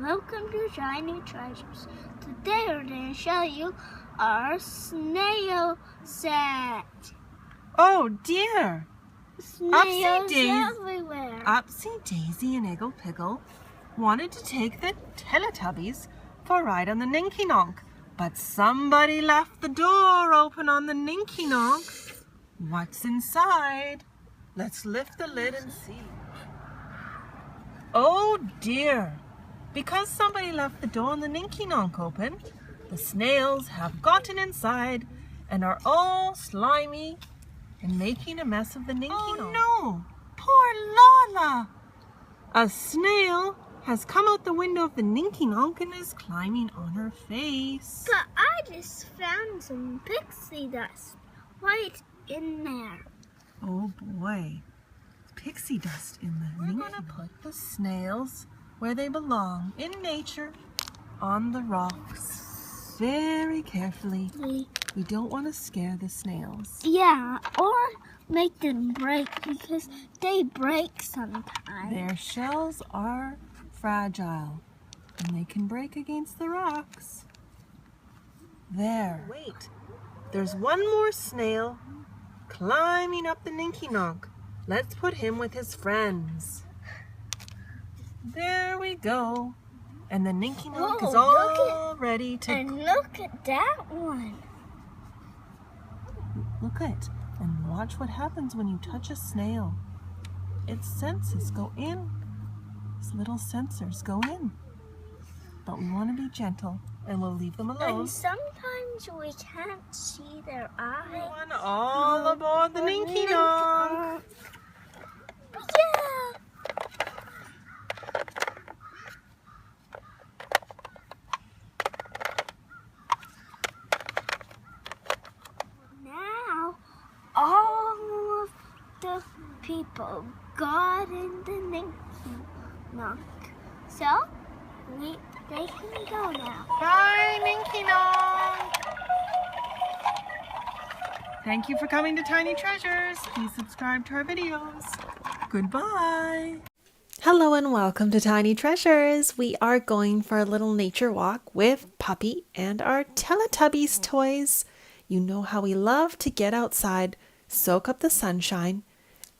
welcome to Shiny Treasures. Today we're going to show you our snail set. Oh dear! Snails everywhere. Upsy Daisy and Iggle Piggle wanted to take the Teletubbies for a ride on the Ninky Nonk, but somebody left the door open on the Ninky Nonk. What's inside? Let's lift the lid and see. Oh dear! Because somebody left the door on the Ninky Nonk open, the snails have gotten inside and are all slimy and making a mess of the Ninky Nonk. Oh no! Poor Lala! A snail has come out the window of the Ninky Nonk and is climbing on her face. But I just found some pixie dust right in there. Oh boy, pixie dust in the Ninky Nonk. We're going to put the snails where they belong, in nature, on the rocks, very carefully. We don't want to scare the snails. Yeah, or make them break because they break sometimes. Their shells are fragile and they can break against the rocks. There. Wait, there's one more snail climbing up the Ninky Nonk. Let's put him with his friends. There we go. And the Ninky Nonk is all ready to... And look at that one. Look at and watch what happens when you touch a snail. Its senses go in. Its little sensors go in. But we want to be gentle and we'll leave them alone. And sometimes we can't see their eyes. Everyone all aboard the Ninky Nonk. Yeah. Now all of the people got in the Ninky Nonk. So they can go now. Bye, Ninky Nonk. Thank you for coming to Tiny Treasures. Please subscribe to our videos. Goodbye. Hello and welcome to Tiny Treasures. We are going for a little nature walk with Puppy and our Teletubbies toys. You know how we love to get outside, soak up the sunshine,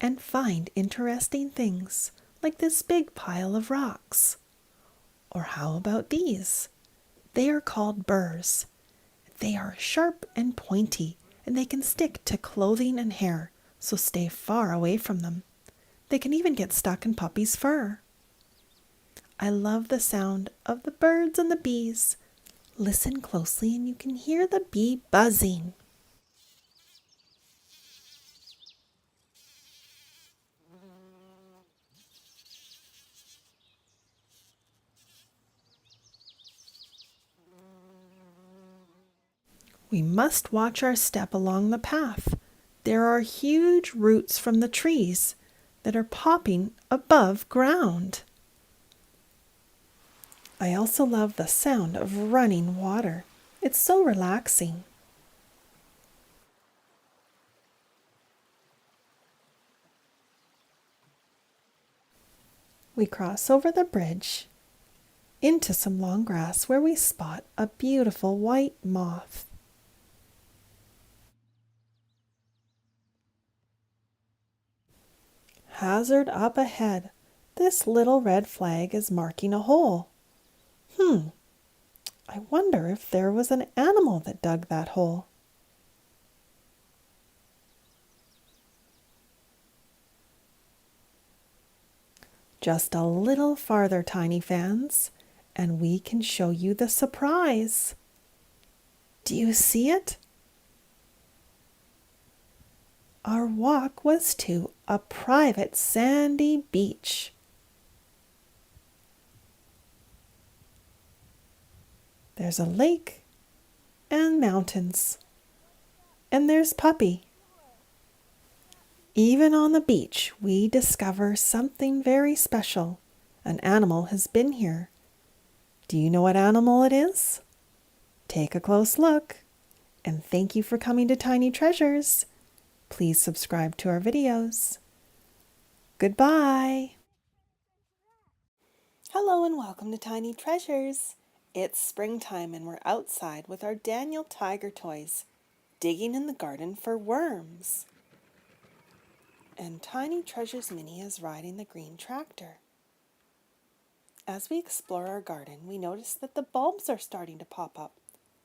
and find interesting things like this big pile of rocks. Or how about these? They are called burrs. They are sharp and pointy, and they can stick to clothing and hair, so stay far away from them. They can even get stuck in Puppy's fur. I love the sound of the birds and the bees. Listen closely and you can hear the bee buzzing. We must watch our step along the path. There are huge roots from the trees that are popping above ground. I also love the sound of running water. It's so relaxing. We cross over the bridge into some long grass where we spot a beautiful white moth. Hazard up ahead. This little red flag is marking a hole. I wonder if there was an animal that dug that hole. Just a little farther, tiny fans, and we can show you the surprise. Do you see it? Our walk was to a private sandy beach. There's a lake and mountains, and there's Puppy. Even on the beach, we discover something very special. An animal has been here. Do you know what animal it is? Take a close look, and thank you for coming to Tiny Treasures. Please subscribe to our videos. Goodbye. Hello and welcome to Tiny Treasures. It's springtime and we're outside with our Daniel Tiger toys, digging in the garden for worms. And Tiny Treasures Minnie is riding the green tractor. As we explore our garden, we notice that the bulbs are starting to pop up.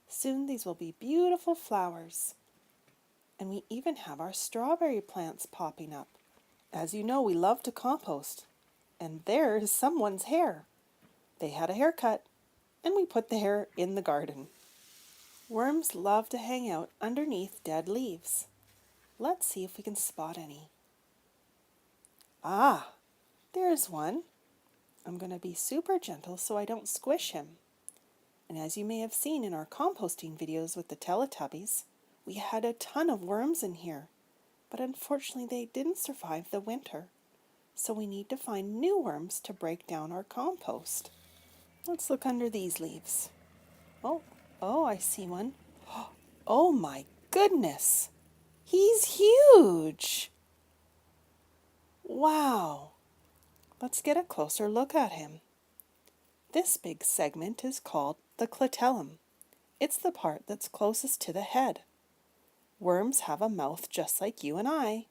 Soon these will be beautiful flowers. And we even have our strawberry plants popping up. As you know, we love to compost. And there is someone's hair. They had a haircut, and we put the hair in the garden. Worms love to hang out underneath dead leaves. Let's see if we can spot any. Ah, there's one. I'm going to be super gentle so I don't squish him. And as you may have seen in our composting videos with the Teletubbies, we had a ton of worms in here, but unfortunately they didn't survive the winter. So we need to find new worms to break down our compost. Let's look under these leaves. Oh, I see one. Oh my goodness! He's huge! Wow! Let's get a closer look at him. This big segment is called the clitellum. It's the part that's closest to the head. Worms have a mouth just like you and I.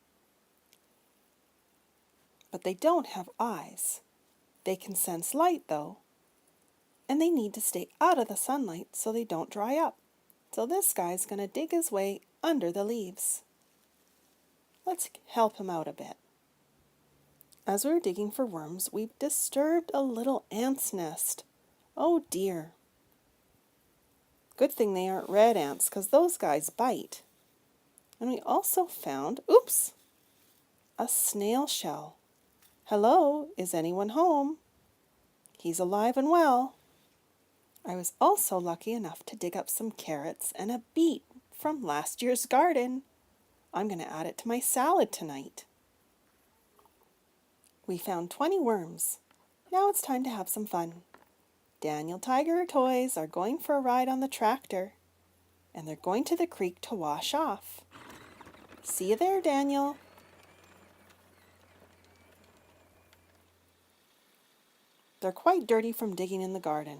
But they don't have eyes. They can sense light though. And they need to stay out of the sunlight so they don't dry up. So this guy's going to dig his way under the leaves. Let's help him out a bit. As we're digging for worms, we've disturbed a little ant's nest. Oh dear. Good thing they aren't red ants because those guys bite. And we also found, a snail shell. Hello, is anyone home? He's alive and well. I was also lucky enough to dig up some carrots and a beet from last year's garden. I'm going to add it to my salad tonight. We found 20 worms. Now it's time to have some fun. Daniel Tiger toys are going for a ride on the tractor, and they're going to the creek to wash off. See you there, Daniel. They're quite dirty from digging in the garden.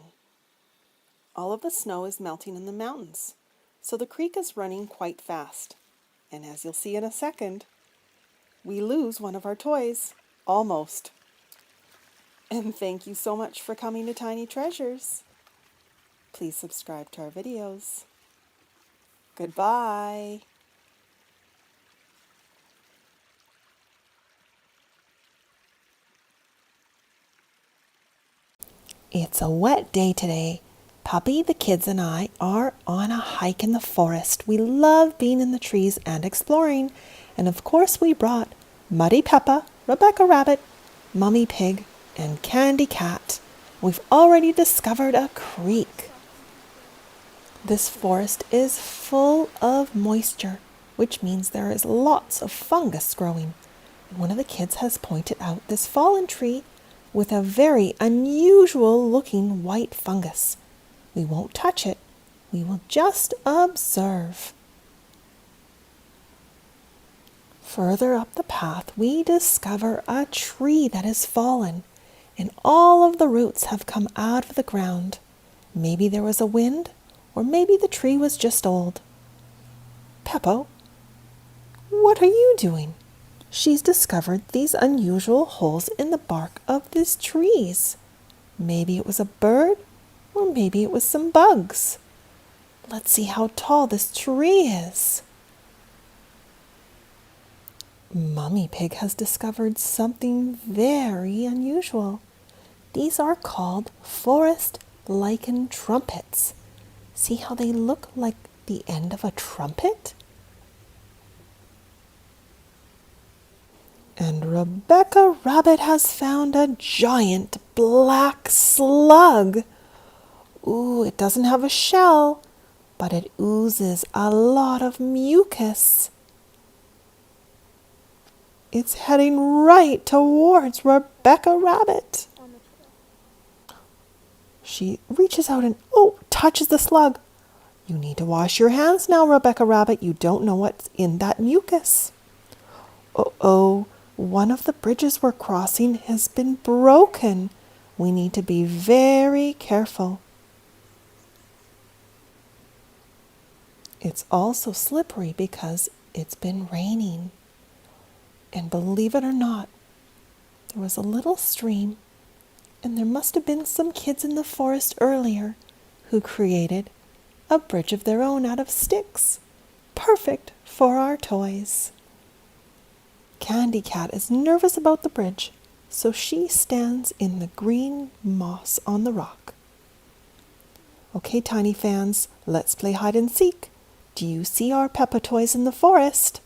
All of the snow is melting in the mountains, so the creek is running quite fast. And as you'll see in a second, we lose one of our toys. Almost. And thank you so much for coming to Tiny Treasures. Please subscribe to our videos. Goodbye. It's a wet day today. Puppy, the kids, and I are on a hike in the forest. We love being in the trees and exploring. And of course we brought Muddy Peppa, Rebecca Rabbit, Mummy Pig, and Candy Cat. We've already discovered a creek. This forest is full of moisture, which means there is lots of fungus growing. One of the kids has pointed out this fallen tree with a very unusual looking white fungus. We won't touch it. We will just observe. Further up the path, we discover a tree that has fallen, and all of the roots have come out of the ground. Maybe there was a wind, or maybe the tree was just old. Peppa, what are you doing? She's discovered these unusual holes in the bark of these trees. Maybe it was a bird, or maybe it was some bugs. Let's see how tall this tree is. Mummy Pig has discovered something very unusual. These are called forest lichen trumpets. See how they look like the end of a trumpet? And Rebecca Rabbit has found a giant black slug. Ooh, it doesn't have a shell, but it oozes a lot of mucus. It's heading right towards Rebecca Rabbit. She reaches out and, touches the slug. You need to wash your hands now, Rebecca Rabbit. You don't know what's in that mucus. Uh-oh, one of the bridges we're crossing has been broken. we need to be very careful. It's also slippery because it's been raining. And believe it or not, there was a little stream, and there must have been some kids in the forest earlier who created a bridge of their own out of sticks. Perfect for our toys. Candy Cat is nervous about the bridge, so she stands in the green moss on the rock. Okay, tiny fans, let's play hide and seek. Do you see our Peppa toys in the forest?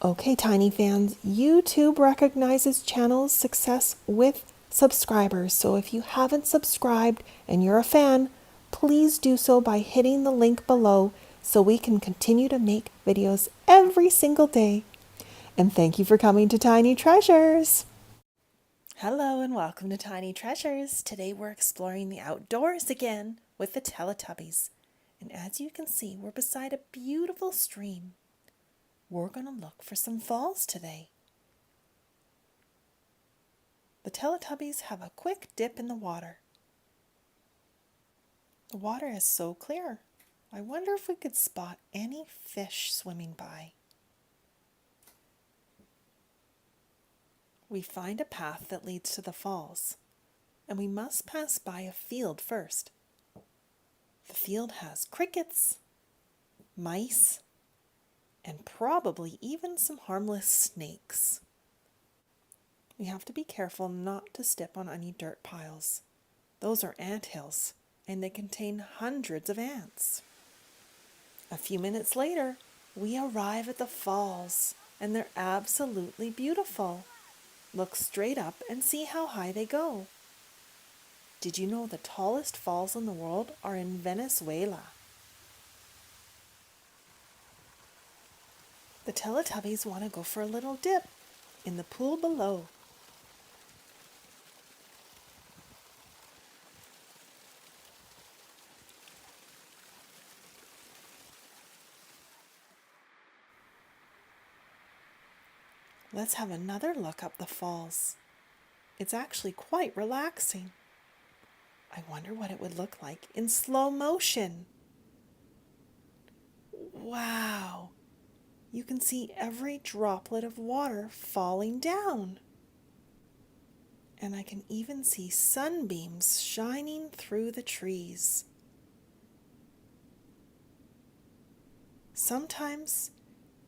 Okay, tiny fans, YouTube recognizes channels' success with subscribers. So if you haven't subscribed and you're a fan, please do so by hitting the link below so we can continue to make videos every single day. And thank you for coming to Tiny Treasures. Hello and welcome to Tiny Treasures. Today we're exploring the outdoors again with the Teletubbies. And as you can see, we're beside a beautiful stream. We're going to look for some falls today. The Teletubbies have a quick dip in the water. The water is so clear. I wonder if we could spot any fish swimming by. We find a path that leads to the falls, and we must pass by a field first. The field has crickets, mice, and probably even some harmless snakes. We have to be careful not to step on any dirt piles. Those are ant hills, and they contain hundreds of ants. A few minutes later, we arrive at the falls, and they're absolutely beautiful. Look straight up and see how high they go. Did you know the tallest falls in the world are in Venezuela? The Teletubbies want to go for a little dip in the pool below. Let's have another look up the falls. It's actually quite relaxing. I wonder what it would look like in slow motion. Wow! You can see every droplet of water falling down. And I can even see sunbeams shining through the trees. Sometimes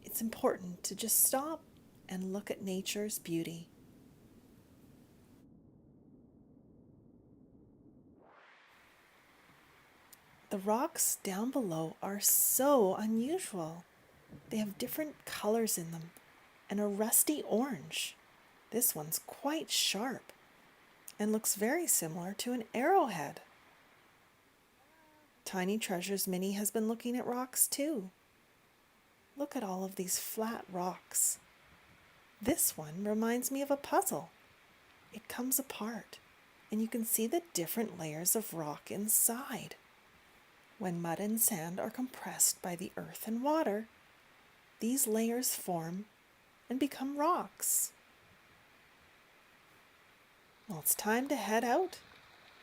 it's important to just stop and look at nature's beauty. The rocks down below are so unusual. They have different colors in them and a rusty orange. This one's quite sharp and looks very similar to an arrowhead. Tiny Treasures Minnie has been looking at rocks too. Look at all of these flat rocks. This one reminds me of a puzzle. It comes apart, and you can see the different layers of rock inside. When mud and sand are compressed by the earth and water, these layers form and become rocks. Well, it's time to head out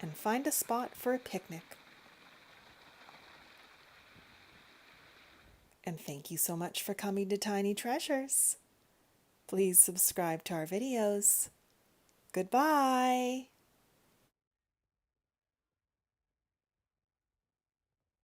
and find a spot for a picnic. And thank you so much for coming to Tiny Treasures. Please subscribe to our videos. Goodbye.